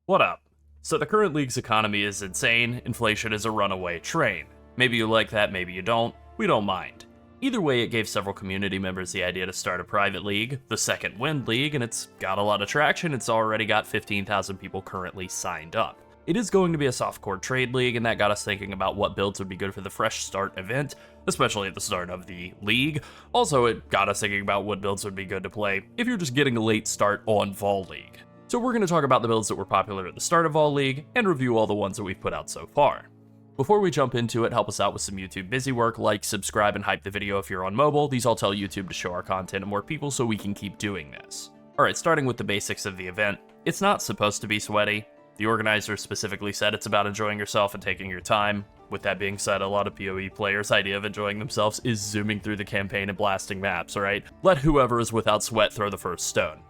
What up? So the current league's economy is insane, inflation is a runaway train. Maybe you like that, maybe you don't, we don't mind. Either way, it gave several community members the idea to start a private league, the Second Wind League, and it's got a lot of traction. It's already got 15,000 people currently signed up. It is going to be a softcore trade league, and that got us thinking about what builds would be good for the fresh start event, especially at the start of the league. Also, it got us thinking about what builds would be good to play if you're just getting a late start on Vaal League. So we're going to talk about the builds that were popular at the start of Vaal League, and review all the ones that we've put out so far. Before we jump into it, help us out with some YouTube busy work, like, subscribe, and hype the video if you're on mobile. These all tell YouTube to show our content to more people so we can keep doing this. Alright, starting with the basics of the event. It's not supposed to be sweaty. The organizers specifically said it's about enjoying yourself and taking your time. With that being said, a lot of PoE players' idea of enjoying themselves is zooming through the campaign and blasting maps, alright? Let whoever is without sweat throw the first stone.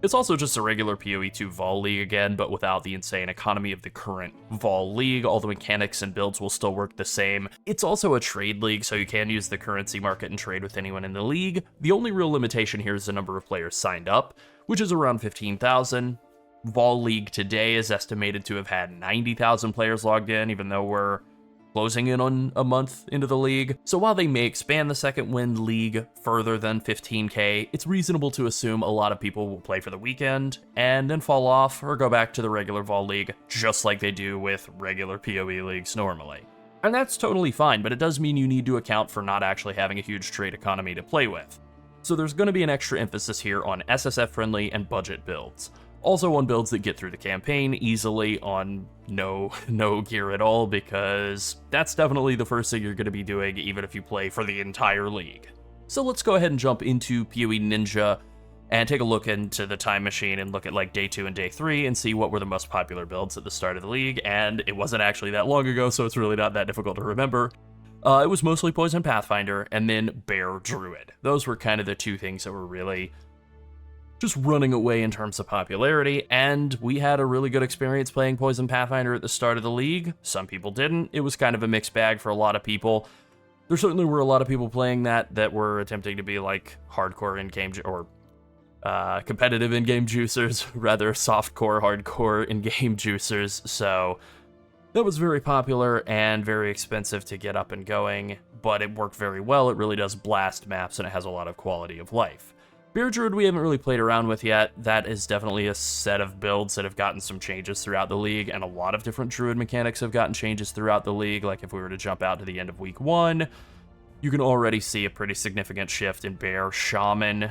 It's also just a regular PoE2 Vaal League again, but without the insane economy of the current Vaal League. All the mechanics and builds will still work the same. It's also a trade league, so you can use the currency market and trade with anyone in the league. The only real limitation here is the number of players signed up, which is around 15,000. Vaal League today is estimated to have had 90,000 players logged in, even though we're closing in on a month into the league. So while they may expand the Second Wind League further than 15k, it's reasonable to assume a lot of people will play for the weekend and then fall off or go back to the regular Vaal League, just like they do with regular PoE leagues normally. And that's totally fine, but it does mean you need to account for not actually having a huge trade economy to play with. So there's going to be an extra emphasis here on SSF-friendly and budget builds. Also on builds that get through the campaign easily on no gear at all, because that's definitely the first thing you're going to be doing even if you play for the entire league. So let's go ahead and jump into PoE.ninja and take a look into the time machine and look at like day 2 and day 3 and see what were the most popular builds at the start of the league, and it wasn't actually that long ago, so it's really not that difficult to remember. It was mostly Poison Pathfinder and then Bear Druid. Those were kind of the two things that were really just running away in terms of popularity, and we had a really good experience playing Poison Pathfinder at the start of the league. Some people didn't. It was kind of a mixed bag for a lot of people. There certainly were a lot of people playing that were attempting to be like hardcore in-game, or competitive in-game juicers, rather softcore, hardcore in-game juicers, so that was very popular and very expensive to get up and going, but it worked very well. It really does blast maps, and it has a lot of quality of life. Bear Druid we haven't really played around with yet. That is definitely a set of builds that have gotten some changes throughout the league, and a lot of different Druid mechanics have gotten changes throughout the league. Like if we were to jump out to the end of week 1, you can already see a pretty significant shift in Bear. Shaman,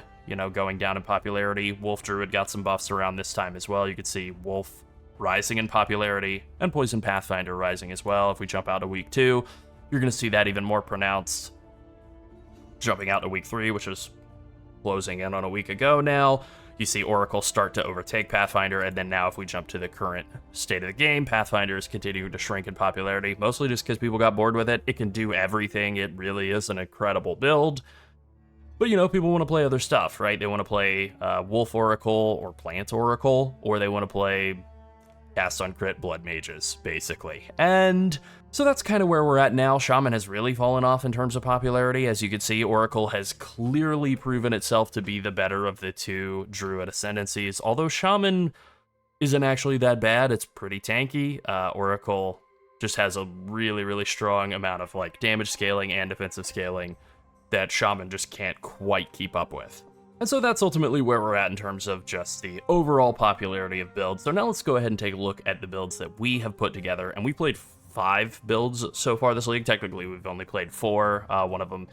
going down in popularity. Wolf Druid got some buffs around this time as well. You could see Wolf rising in popularity, and Poison Pathfinder rising as well. If we jump out to week 2, you're going to see that even more pronounced. Jumping out to week 3, which is closing in on a week ago now, you see Oracle start to overtake Pathfinder, and then now if we jump to the current state of the game, Pathfinder is continuing to shrink in popularity, mostly just because people got bored with it. It can do everything. It really is an incredible build. But, people want to play other stuff, right? They want to play Wolf Oracle or Plant Oracle, or they want to play cast on crit blood mages, basically. And so that's kind of where we're at now. Shaman has really fallen off in terms of popularity. As you can see, Oracle has clearly proven itself to be the better of the two Druid ascendancies. Although Shaman isn't actually that bad, it's pretty tanky. Oracle just has a really, really strong amount of like damage scaling and defensive scaling that Shaman just can't quite keep up with. And so that's ultimately where we're at in terms of just the overall popularity of builds. So now let's go ahead and take a look at the builds that we have put together. And we played 5 builds so far this league. Technically, we've only played 4. One of them,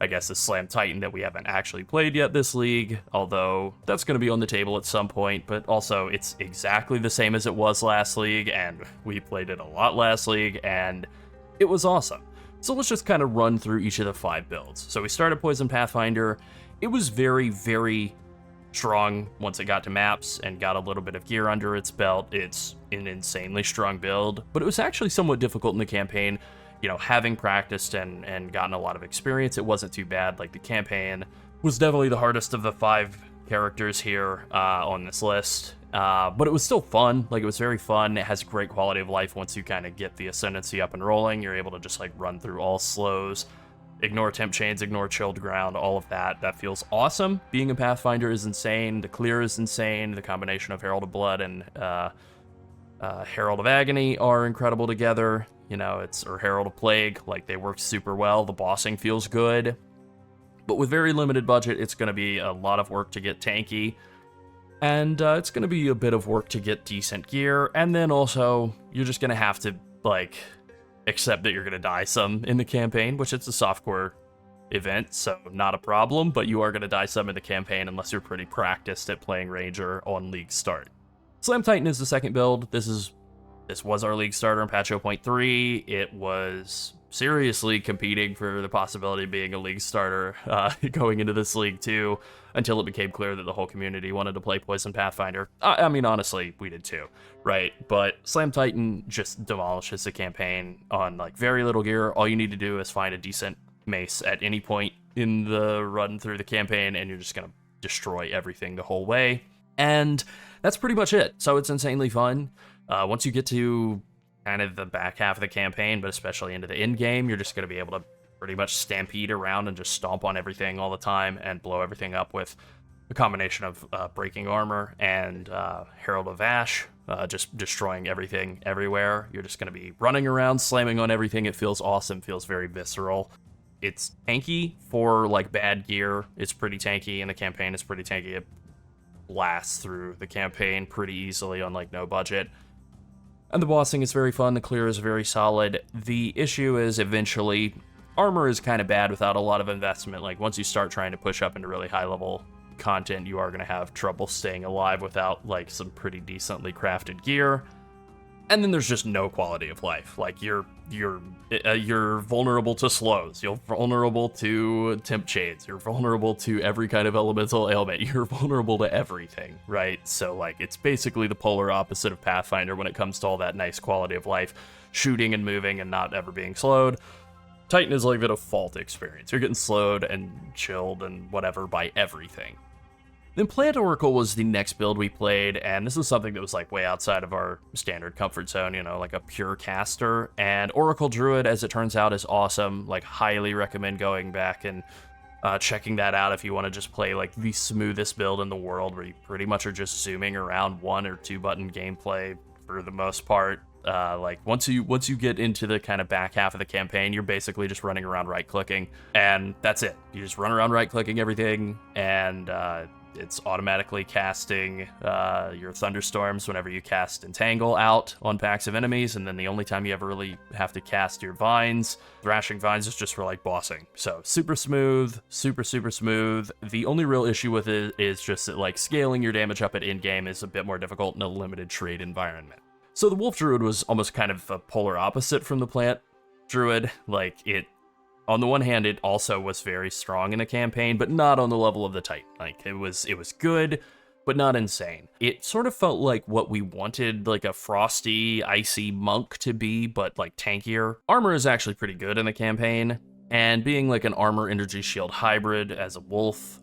I guess, is Slam Titan that we haven't actually played yet this league, although that's going to be on the table at some point. But also, it's exactly the same as it was last league, and we played it a lot last league, and it was awesome. So let's just kind of run through each of the 5 builds. So we started Poison Pathfinder. It was very, very strong once it got to maps and got a little bit of gear under its belt. It's an insanely strong build, but it was actually somewhat difficult in the campaign. Having practiced and gotten a lot of experience, it wasn't too bad. Like, the campaign was definitely the hardest of the 5 characters here on this list, but it was still fun. Like, it was very fun. It has great quality of life once you kind of get the ascendancy up and rolling. You're able to just like run through all slows, ignore temp chains, ignore chilled ground, all of that. That feels awesome. Being a Pathfinder is insane. The clear is insane. The combination of Herald of Blood and Herald of Agony are incredible together. You know, or Herald of Plague, like they work super well. The bossing feels good. But with very limited budget, it's going to be a lot of work to get tanky. And it's going to be a bit of work to get decent gear. And then also, you're just going to have to, like, accept that you're going to die some in the campaign, which it's a softcore event, so not a problem. But you are going to die some in the campaign unless you're pretty practiced at playing Ranger on League Start. Slam Titan is the second build. This was our League Starter in patch 0.3. It was seriously competing for the possibility of being a League Starter going into this League too, until it became clear that the whole community wanted to play Poison Pathfinder. I mean, honestly, we did too, right? But Slam Titan just demolishes the campaign on like very little gear. All you need to do is find a decent mace at any point in the run through the campaign, and you're just going to destroy everything the whole way. And that's pretty much it. So it's insanely fun. Once you get to kind of the back half of the campaign, but especially into the end game, you're just going to be able to pretty much stampede around and just stomp on everything all the time and blow everything up with a combination of breaking armor and Herald of Ash, just destroying everything everywhere. You're just going to be running around, slamming on everything. It feels awesome, feels very visceral. It's tanky for like bad gear. It's pretty tanky, and the campaign is pretty tanky. It blasts through the campaign pretty easily on like no budget. And the bossing is very fun, the clear is very solid. The issue is eventually, armor is kind of bad without a lot of investment. Like once you start trying to push up into really high level content, you are going to have trouble staying alive without like some pretty decently crafted gear. And then there's just no quality of life. Like you're vulnerable to slows. You're vulnerable to temp shades. You're vulnerable to every kind of elemental ailment. You're vulnerable to everything, right? So like it's basically the polar opposite of Pathfinder when it comes to all that nice quality of life, shooting and moving and not ever being slowed. Titan is like a default experience. You're getting slowed and chilled and whatever by everything. Then Plant Oracle was the next build we played, and this is something that was like way outside of our standard comfort zone, you know, like a pure caster. And Oracle Druid, as it turns out, is awesome. Like, highly recommend going back and checking that out if you want to just play like the smoothest build in the world, where you pretty much are just zooming around 1 or 2 button gameplay for the most part. Like once you get into the kind of back half of the campaign, you're basically just running around right clicking, and that's it. You just run around right clicking everything, and it's automatically casting your thunderstorms whenever you cast Entangle out on packs of enemies, and then the only time you ever really have to cast your vines, Thrashing Vines, is just for like bossing. So super smooth, super smooth. The only real issue with it is just that like scaling your damage up at end game is a bit more difficult in a limited trade environment. So the Wolf Druid was almost kind of a polar opposite from the Plant Druid. Like it, on the one hand, it also was very strong in the campaign, but not on the level of the Titan. Like it was good, but not insane. It sort of felt like what we wanted, like a frosty, icy monk to be, but like tankier. Armor is actually pretty good in the campaign, and being like an armor energy shield hybrid as a wolf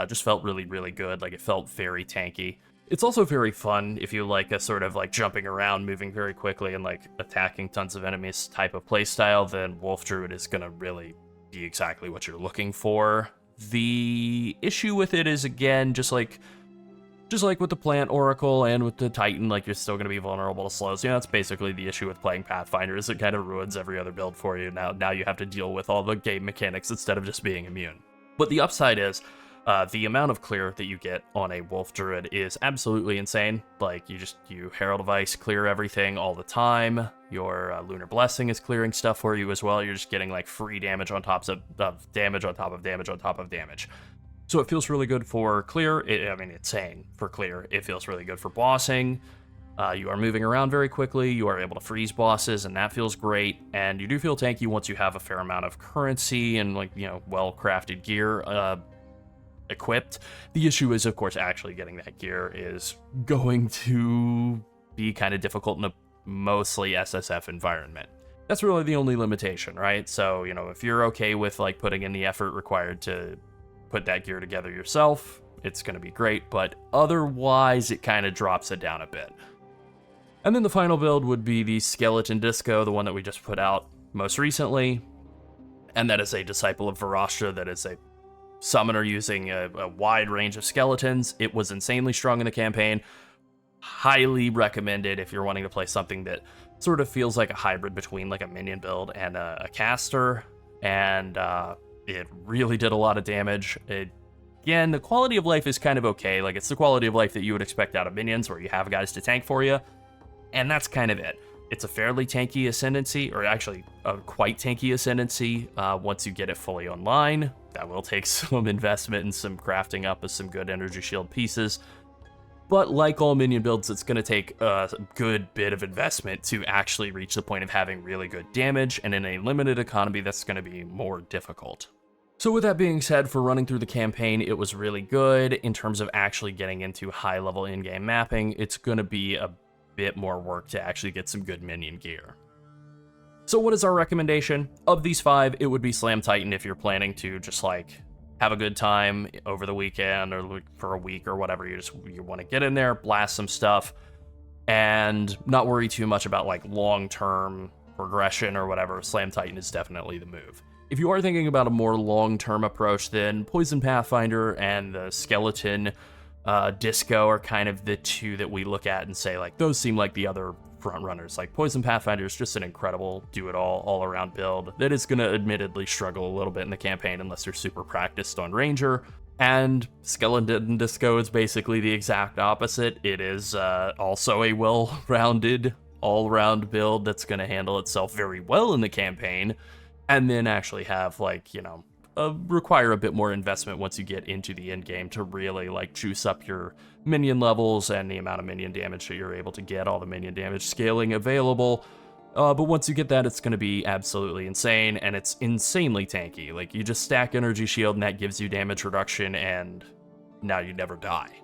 just felt really good. Like it felt very tanky. It's also very fun if you like a sort of like jumping around, moving very quickly, and like attacking tons of enemies type of playstyle. Then Wolf Druid is gonna really be exactly what you're looking for. The issue with it is, again, just like with the Plant Oracle and with the Titan, like you're still gonna be vulnerable to slows. You know, that's basically the issue with playing Pathfinder, is it kind of ruins every other build for you. Now you have to deal with all the game mechanics instead of just being immune. But the upside is, the amount of clear that you get on a Wolf Druid is absolutely insane. Like, you Herald of Ice clear everything all the time. Your Lunar Blessing is clearing stuff for you as well. You're just getting, like, free damage on top of damage on top of damage on top of damage. So it feels really good for clear. It's saying for clear. It feels really good for bossing. You are moving around very quickly. You are able to freeze bosses, and that feels great. And you do feel tanky once you have a fair amount of currency and, like, you know, well-crafted gear equipped. The issue is, of course, actually getting that gear is going to be kind of difficult in a mostly SSF environment. That's really the only limitation, right? So, you know, if you're okay with like putting in the effort required to put that gear together yourself, it's going to be great, but otherwise it kind of drops it down a bit. And then the final build would be the Skeleton Disco, the one that we just put out most recently, and that is a Disciple of Varastra that is a summoner using a wide range of skeletons. It was insanely strong in the campaign. highly recommended if you're wanting to play something that sort of feels like a hybrid between like a minion build and a caster, and it really did a lot of damage. Again, the quality of life is kind of okay. Like, it's the quality of life that you would expect out of minions, where you have guys to tank for you, and that's kind of it. It's a fairly tanky ascendancy, or actually a quite tanky ascendancy once you get it fully online. That will take some investment and some crafting up of some good energy shield pieces. But like all minion builds, it's going to take a good bit of investment to actually reach the point of having really good damage, and in a limited economy, that's going to be more difficult. So with that being said, for running through the campaign, it was really good. In terms of actually getting into high-level in-game mapping, it's going to be a bit more work to actually get some good minion gear. So what is our recommendation? Of these 5, it would be Slam Titan if you're planning to just like have a good time over the weekend or for a week or whatever. You want to get in there, blast some stuff, and not worry too much about like long-term progression or whatever. Slam Titan is definitely the move. If you are thinking about a more long-term approach, then Poison Pathfinder and the Skeleton Disco are kind of the two that we look at and say, like, those seem like the other front runners. Like, Poison Pathfinder is just an incredible do-it-all, all-around build that is going to admittedly struggle a little bit in the campaign unless you're super practiced on Ranger. And Skeleton Disco is basically the exact opposite. It is also a well-rounded, all-around build that's going to handle itself very well in the campaign, and then actually have, like, you know, require a bit more investment once you get into the end game to really like juice up your minion levels and the amount of minion damage that you're able to get, all the minion damage scaling available. But once you get that, it's going to be absolutely insane, and it's insanely tanky. Like, you just stack energy shield and that gives you damage reduction, and now you never die.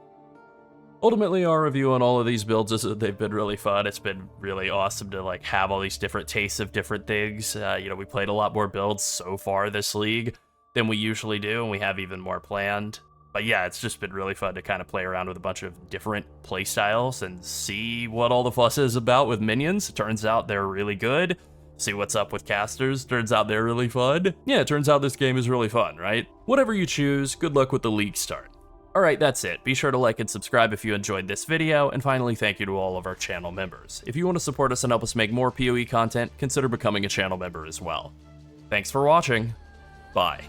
Ultimately, our review on all of these builds is that they've been really fun. It's been really awesome to like have all these different tastes of different things. You know, we played a lot more builds so far this league than we usually do, and we have even more planned. But yeah, it's just been really fun to kind of play around with a bunch of different playstyles and see what all the fuss is about with minions. It turns out they're really good. See what's up with casters. Turns out they're really fun. Yeah, it turns out this game is really fun, right? Whatever you choose, good luck with the league start. Alright, that's it. Be sure to like and subscribe if you enjoyed this video, and finally, thank you to all of our channel members. If you want to support us and help us make more PoE content, consider becoming a channel member as well. Thanks for watching. Bye.